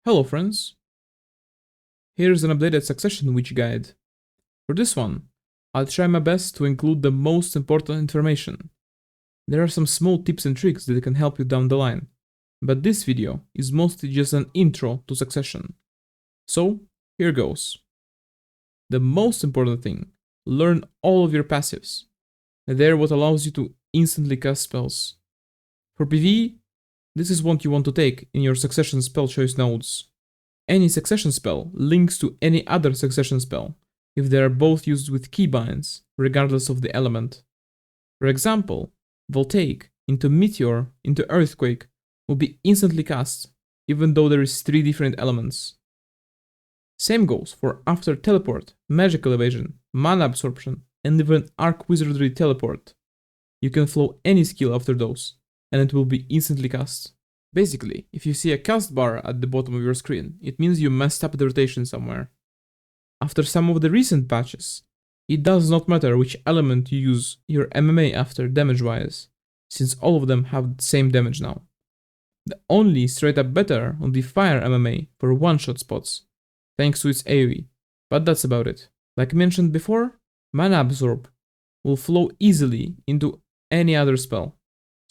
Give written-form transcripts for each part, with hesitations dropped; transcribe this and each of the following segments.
Hello friends, here's an updated succession witch guide. For this one, I'll try my best to include the most important information. There are some small tips and tricks that can help you down the line, but this video is mostly just an intro to succession. So, here goes. The most important thing, learn all of your passives. They're what allows you to instantly cast spells. For PvE, this is what you want to take in your succession spell choice nodes. Any succession spell links to any other succession spell if they are both used with keybinds, regardless of the element. For example, Voltaic into Meteor into Earthquake will be instantly cast, even though there is 3 different elements. Same goes for After Teleport, Magical Evasion, Mana Absorption, and even Arc Wizardry Teleport. You can flow any skill after those, and it will be instantly cast. Basically, if you see a cast bar at the bottom of your screen, it means you messed up the rotation somewhere. After some of the recent patches, it does not matter which element you use your MMA after damage-wise, since all of them have the same damage now. The only straight up better will be Fire MMA for one-shot spots, thanks to its AoE, but that's about it. Like mentioned before, Mana Absorb will flow easily into any other spell,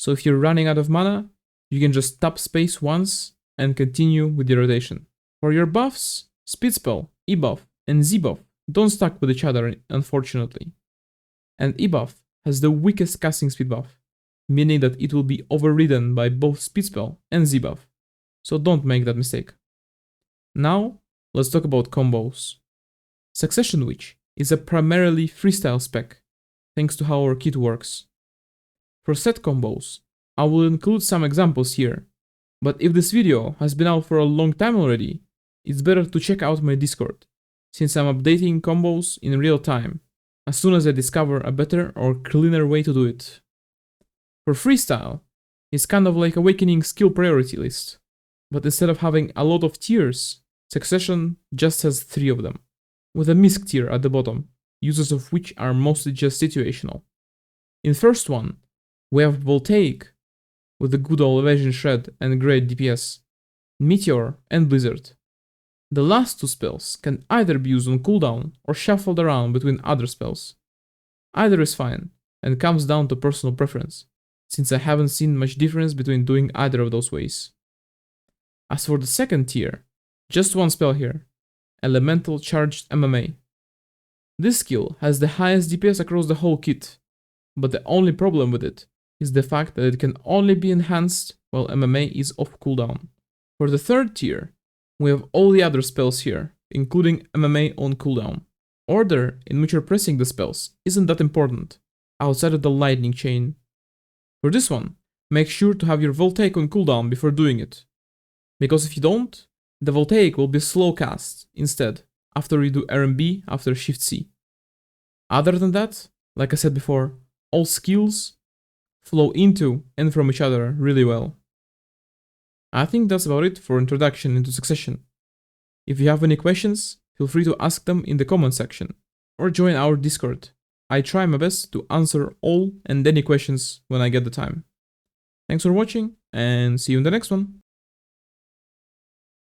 so if you're running out of mana, you can just tap space once and continue with your rotation. For your buffs, Speed Spell, E-buff, and Z-buff don't stack with each other, unfortunately. And E-buff has the weakest casting speed buff, meaning that it will be overridden by both Speed Spell and Z-buff, so don't make that mistake. Now, let's talk about combos. Succession Witch is a primarily freestyle spec, thanks to how our kit works. For set combos, I will include some examples here, but if this video has been out for a long time already, it's better to check out my Discord, since I'm updating combos in real time, as soon as I discover a better or cleaner way to do it. For Freestyle, it's kind of like Awakening skill priority list, but instead of having a lot of tiers, Succession just has 3 of them, with a misc tier at the bottom, uses of which are mostly just situational. In first one, we have Voltaic, with the good old Evasion Shred and great DPS, Meteor and Blizzard. The last 2 spells can either be used on cooldown or shuffled around between other spells. Either is fine, and comes down to personal preference, since I haven't seen much difference between doing either of those ways. As for the second tier, just one spell here, Elemental Charged MMA. This skill has the highest DPS across the whole kit, but the only problem with it is the fact that it can only be enhanced while MMA is off cooldown. For the third tier, we have all the other spells here, including MMA on cooldown. Order in which you're pressing the spells isn't that important, outside of the lightning chain. For this one, make sure to have your Voltaic on cooldown before doing it, because if you don't, the Voltaic will be slow cast instead, after you do RMB after Shift C. Other than that, like I said before, all skills flow into and from each other really well. I think that's about it for introduction into Succession. If you have any questions, feel free to ask them in the comment section, or join our Discord. I try my best to answer all and any questions when I get the time. Thanks for watching, and see you in the next one.